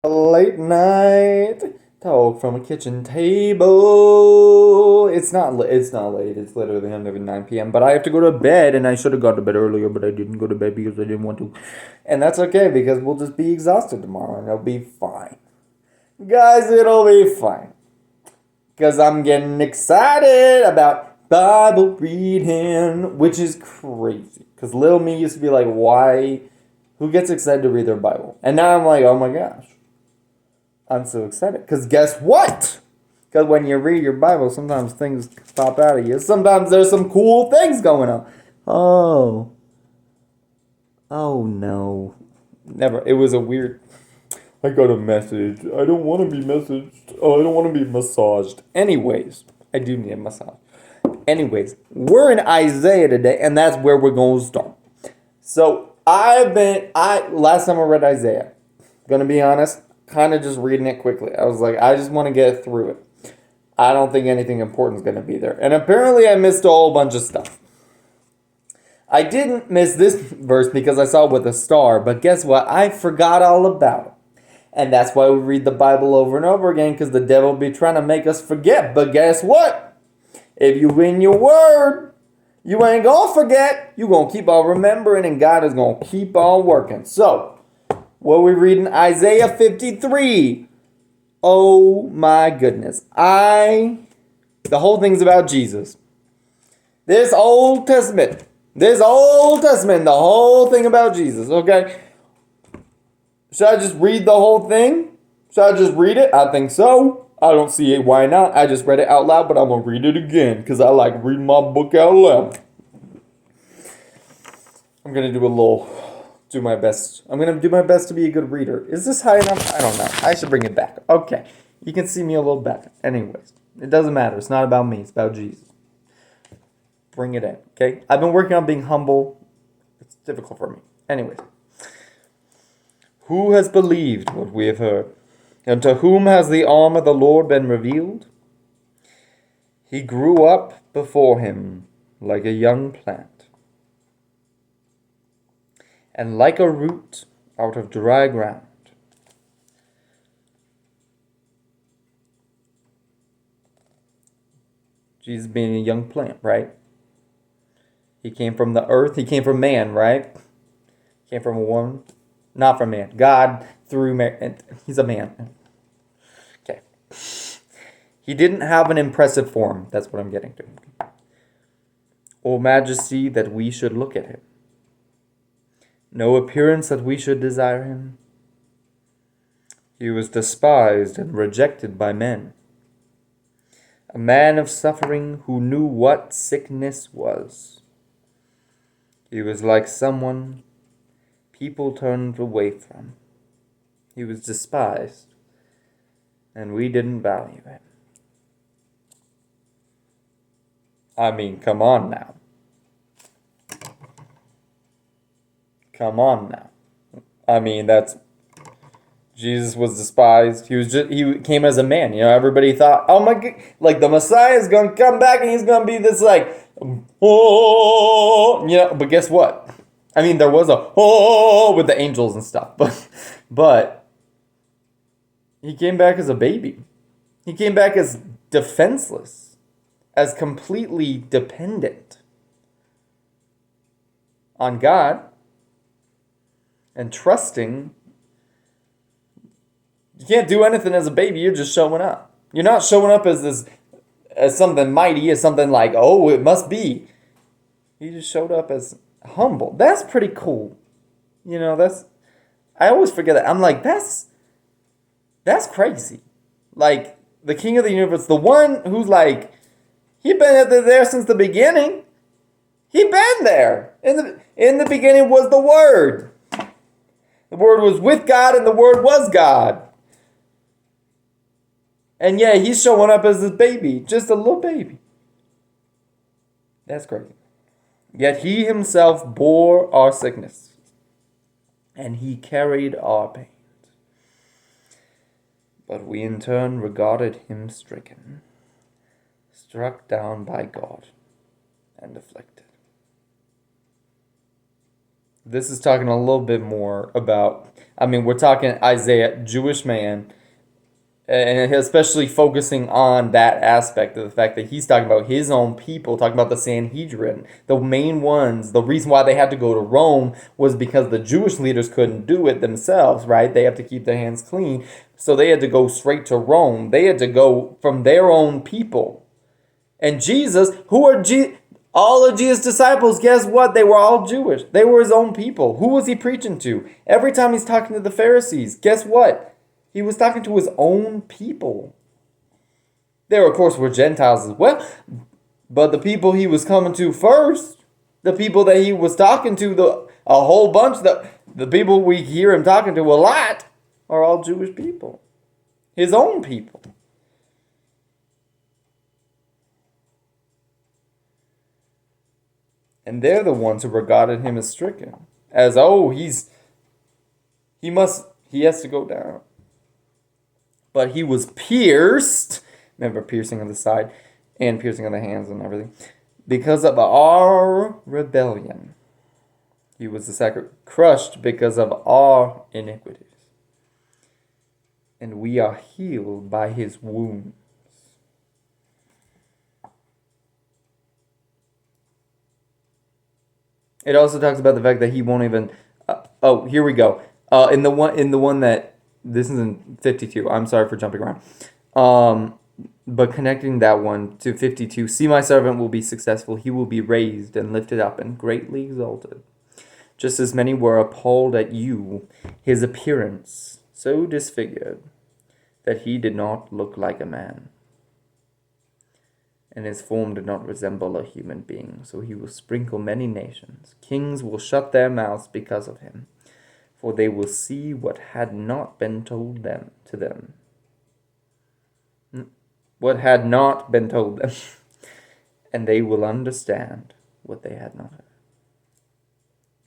Late night talk from a kitchen table. It's not late. It's literally under 9 p.m. But I have to go to bed, and I should have gone to bed earlier, but I didn't go to bed because I didn't want to. And that's okay because we'll just be exhausted tomorrow, and it'll be fine. Guys, it'll be fine. Because I'm getting excited about Bible reading, which is crazy. Because little me used to be like, why? Who gets excited to read their Bible? And now I'm like, oh my gosh. I'm so excited. Because guess what? Because when you read your Bible, sometimes things pop out of you. Sometimes there's some cool things going on. Oh. Oh no. Never. It was a weird. I got a message. I don't want to be messaged. Oh, I don't want to be massaged. Anyways, I do need a massage. Anyways, we're in Isaiah today, and that's where we're going to start. So, last time I read Isaiah, gonna be honest, kind of just reading it quickly. I was like, I just want to get through it. I don't think anything important is going to be there. And apparently I missed a whole bunch of stuff. I didn't miss this verse because I saw it with a star, but guess what? I forgot all about it. And that's why we read the Bible over and over again, because the devil be trying to make us forget. But guess what? If you read your word, you ain't going to forget. You going to keep on remembering, and God is going to keep on working. So, what we read in Isaiah 53. Oh my goodness. The whole thing's about Jesus. This Old Testament, the whole thing about Jesus, okay? Should I just read the whole thing? Should I just read it? I think so. I don't see it. Why not? I just read it out loud, but I'm going to read it again because I like reading my book out loud. I'm going to do my best. I'm going to do my best to be a good reader. Is this high enough? I don't know. I should bring it back. Okay. You can see me a little better. Anyways, it doesn't matter. It's not about me. It's about Jesus. Bring it in. Okay? I've been working on being humble. It's difficult for me. Anyways. Who has believed what we have heard? And to whom has the arm of the Lord been revealed? He grew up before him like a young plant, and like a root out of dry ground. Jesus being a young plant, right? He came from the earth. He came from man, right? He came from a woman. Not from man. God through man. He's a man. Okay. He didn't have an impressive form. That's what I'm getting to. Or majesty that we should look at him. No appearance that we should desire him. He was despised and rejected by men. A man of suffering who knew what sickness was. He was like someone people turned away from. He was despised, and we didn't value him. I mean, come on now. Come on now. I mean, Jesus was despised. He came as a man. You know, everybody thought, oh my God, like the Messiah is going to come back and he's going to be this like, oh, you know, but guess what? I mean, there was a, oh, with the angels and stuff, but he came back as a baby. He came back as defenseless, as completely dependent on God and trusting. You can't do anything as a baby. You're just showing up. You're not showing up as something mighty, as something like, oh, it must be. You just showed up as humble. That's pretty cool. You know, I always forget that. I'm like, that's crazy. Like, the king of the universe, the one who's like, he been there since the beginning. He been there. In the beginning was the Word. The Word was with God, and the Word was God. And yeah, he's showing up as this baby, just a little baby. That's crazy. Yet he himself bore our sickness, and he carried our pains. But we in turn regarded him stricken, struck down by God, and afflicted. This is talking a little bit more about, I mean, we're talking Isaiah, Jewish man, and especially focusing on that aspect of the fact that he's talking about his own people, talking about the Sanhedrin. The main ones, the reason why they had to go to Rome was because the Jewish leaders couldn't do it themselves, right? They have to keep their hands clean. So they had to go straight to Rome. They had to go from their own people. And Jesus, all of Jesus' disciples, guess what? They were all Jewish. They were his own people. Who was he preaching to? Every time he's talking to the Pharisees, guess what? He was talking to his own people. There, of course, were Gentiles as well, but the people he was coming to first, the people that he was talking to, a whole bunch, the people we hear him talking to a lot, are all Jewish people. His own people. And they're the ones who regarded him as stricken. As, oh, he has to go down. But he was pierced. Remember, piercing on the side and piercing on the hands and everything. Because of our rebellion. He was crushed because of our iniquities. And we are healed by his wounds. It also talks about the fact that he won't even. Here we go. In the one that this is in 52. I'm sorry for jumping around. But connecting that one to 52. See, my servant will be successful. He will be raised and lifted up and greatly exalted. Just as many were appalled at you, his appearance so disfigured that he did not look like a man, and his form did not resemble a human being. So he will sprinkle many nations. Kings will shut their mouths because of him, for they will see what had not been told to them. What had not been told them. And they will understand what they had not heard.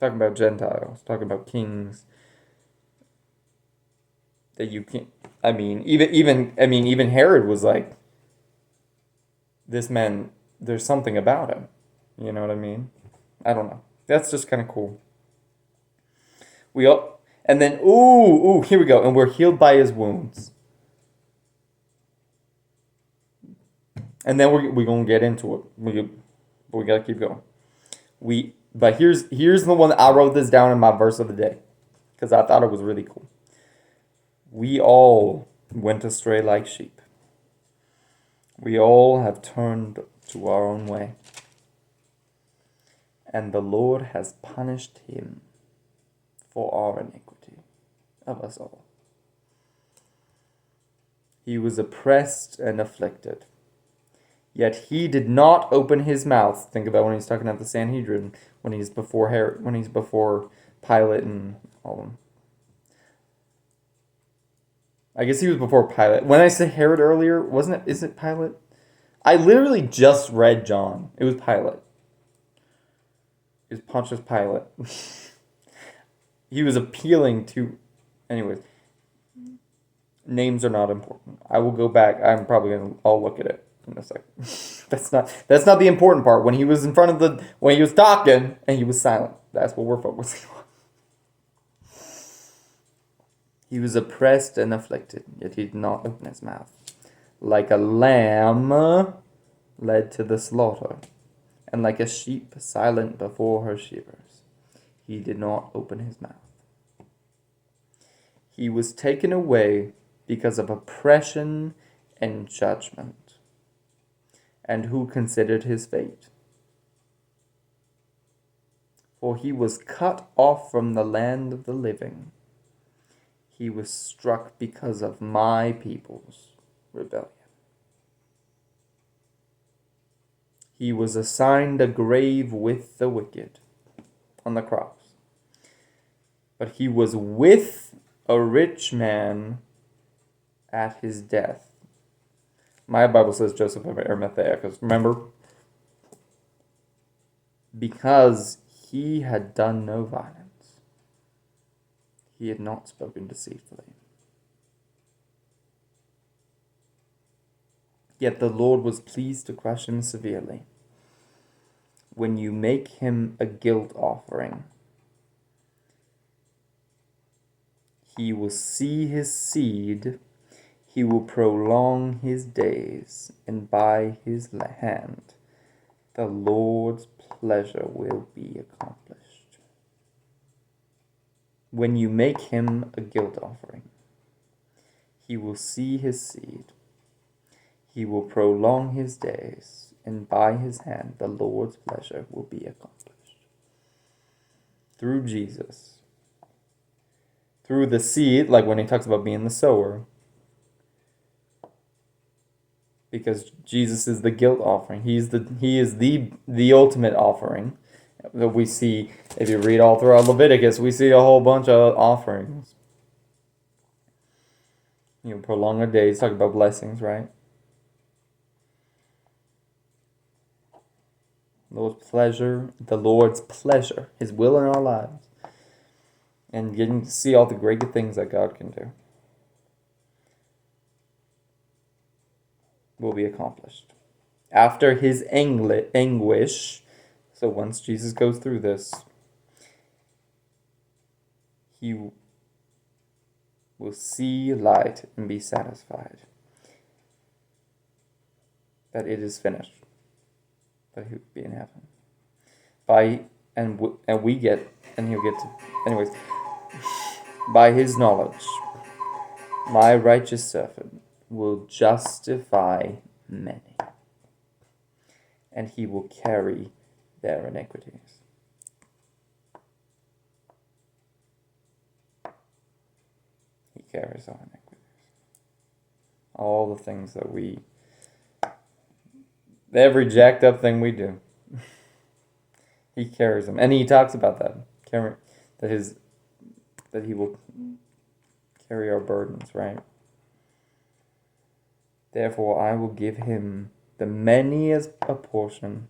Talking about Gentiles, talking about kings that you can't. Even Herod was like, this man, there's something about him. You know what I mean? I don't know. That's just kind of cool. And then here we go. And we're healed by his wounds. And then we're gonna get into it. We gotta keep going. But here's the one that I wrote this down in my verse of the day, because I thought it was really cool. We all went astray like sheep. We all have turned to our own way, and the Lord has punished him for our iniquity of us all. He was oppressed and afflicted, yet he did not open his mouth. Think about when he's talking at the Sanhedrin, when he's before Herod, when he's before Pilate and all of them. I guess he was before Pilate. When I said Herod earlier, isn't it Pilate? I literally just read John. It was Pilate. It was Pontius Pilate. He was appealing to... Anyways. Names are not important. I will go back. I'll look at it in a second. That's not the important part. When he was when he was talking and he was silent. That's what we're focusing on. He was oppressed and afflicted, yet he did not open his mouth. Like a lamb led to the slaughter, and like a sheep silent before her shearers, he did not open his mouth. He was taken away because of oppression and judgment. And who considered his fate? For he was cut off from the land of the living. He was struck because of my people's rebellion. He was assigned a grave with the wicked on the cross. But he was with a rich man at his death. My Bible says Joseph of Arimathea, because remember, because he had done no violence. He had not spoken deceitfully. Yet the Lord was pleased to crush him severely. When you make him a guilt offering, He will see his seed. He will prolong his days, and by his hand the Lord's pleasure will be accomplished. When you make him a guilt offering, he will see his seed. He will prolong his days, and by his hand the Lord's pleasure will be accomplished. Through Jesus, through the seed, like when he talks about being the sower, because Jesus is the guilt offering. He is the ultimate offering that we see. If you read all throughout Leviticus, we see a whole bunch of offerings. Prolong our days, talk about blessings, right? The Lord's pleasure, his will in our lives, and getting to see all the great things that God can do will be accomplished. After his anguish, so once Jesus goes through this, he will see light and be satisfied that it is finished, that he will be in heaven. He'll get to, anyways, by his knowledge, my righteous servant will justify many, and he will carry their iniquities. He carries our iniquities. All the things that every jacked up thing we do, he carries them. And he talks about that. That he will carry our burdens, right? Therefore, I will give him the many as a portion.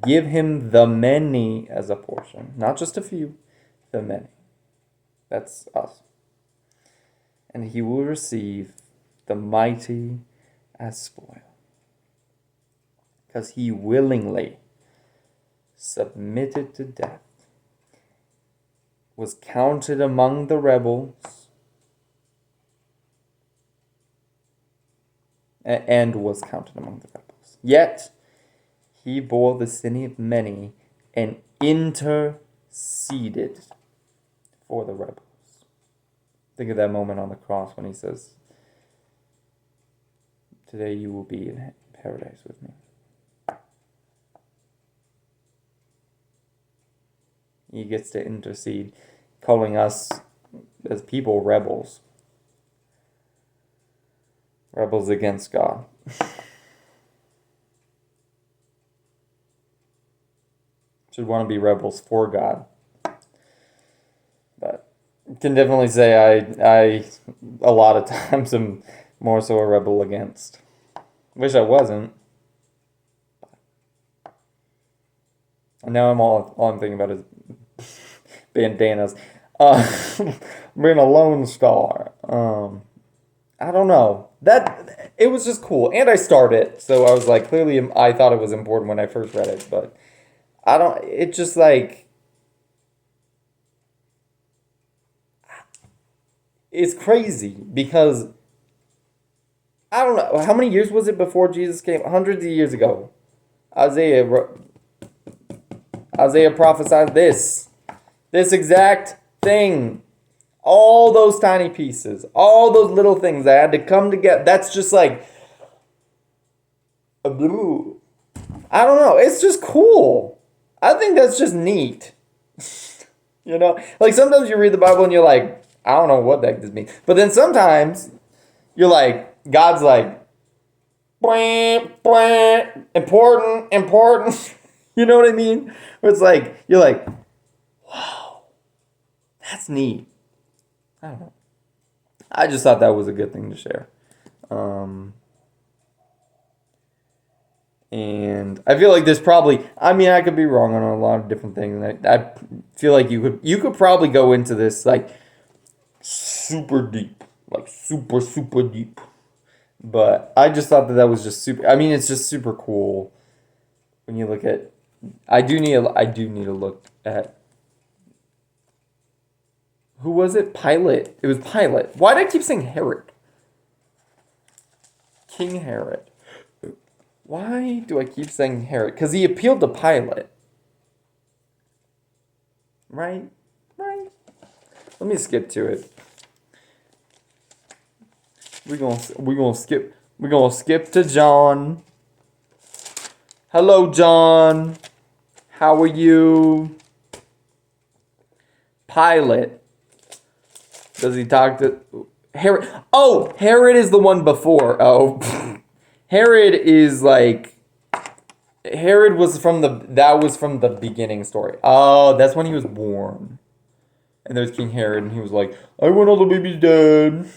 Give him the many as a portion. Not just a few, the many. That's us. And he will receive the mighty as spoil. Because he willingly submitted to death, was counted among the rebels, and was counted among the rebels. Yet he bore the sin of many and interceded for the rebels. Think of that moment on the cross when he says, today you will be in paradise with me. He gets to intercede, calling us as people rebels. Rebels against God. Should want to be rebels for God. But can definitely say I a lot of times am more so a rebel against. Wish I wasn't. And now all I'm thinking about is bandanas. Being a lone star. I don't know. It was just cool. And I started it, so I was like, clearly I thought it was important when I first read it, but it's just like, it's crazy because I don't know, how many years was it before Jesus came? Hundreds of years ago. Isaiah prophesied this exact thing. All those tiny pieces, all those little things that had to come together. That's just like, I don't know. It's just cool. I think that's just neat. Like sometimes you read the Bible and you're like, I don't know what the heck this means. But then sometimes you're like, God's like, blam, blam, important. You know what I mean? Where it's like, you're like, wow, that's neat. I don't know. I just thought that was a good thing to share. And I feel like there's probably, I could be wrong on a lot of different things. I feel like you could probably go into this like super deep, like super deep. But I just thought that was just super. It's just super cool when you look at. I do need to look at Who was it? Pilate. It was Pilate. Why did I keep saying Herod? King Herod. Why do I keep saying Herod? Because he appealed to Pilate. Right? Right? Let me skip to it. We're gonna skip to John. Hello, John. How are you? Pilate. Does he talk to Herod? Oh, Herod is the one before. Oh, Herod is like Herod was from the beginning story. Oh, that's when he was born. And there's King Herod, and he was like, "I want all the babies dead."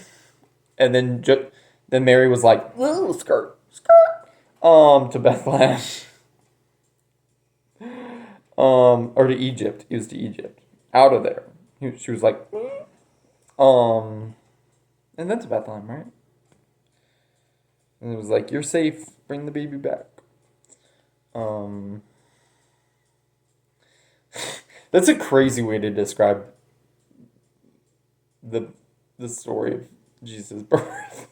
And then Mary was like, "Ooh, skirt, skirt," to Bethlehem, or to Egypt. He was to Egypt, out of there. She was like, and then to Bethlehem, right? And it was like, "You're safe. Bring the baby back." That's a crazy way to describe the story of Jesus' birth.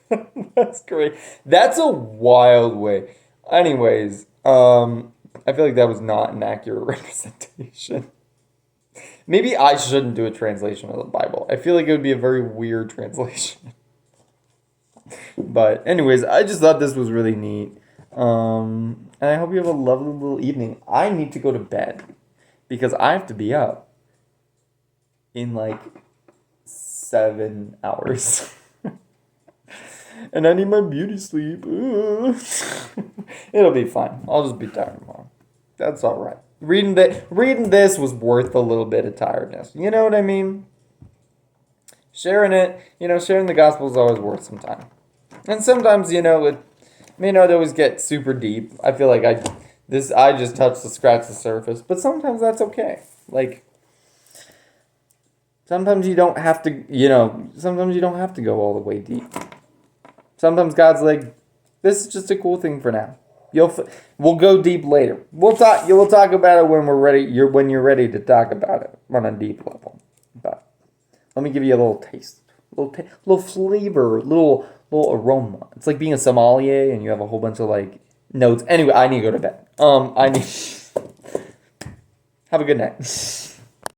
That's great. That's a wild way. Anyways, I feel like that was not an accurate representation. Maybe I shouldn't do a translation of the Bible. I feel like it would be a very weird translation. But anyways, I just thought this was really neat. And I hope you have a lovely little evening. I need to go to bed because I have to be up in like 7 hours. And I need my beauty sleep. It'll be fine. I'll just be tired tomorrow. That's all right. Reading this was worth a little bit of tiredness. You know what I mean? Sharing it, sharing the gospel is always worth some time. And sometimes, it may not always get super deep. I feel like I just touched scratch the surface, but sometimes that's okay. Like, sometimes you don't have to, sometimes you don't have to go all the way deep. Sometimes God's like, this is just a cool thing for now. We'll go deep later. We'll talk about it when we're ready. When you're ready to talk about it on a deep level. But let me give you a little taste, little flavor, little aroma. It's like being a sommelier and you have a whole bunch of like notes. Anyway, I need to go to bed. Have a good night.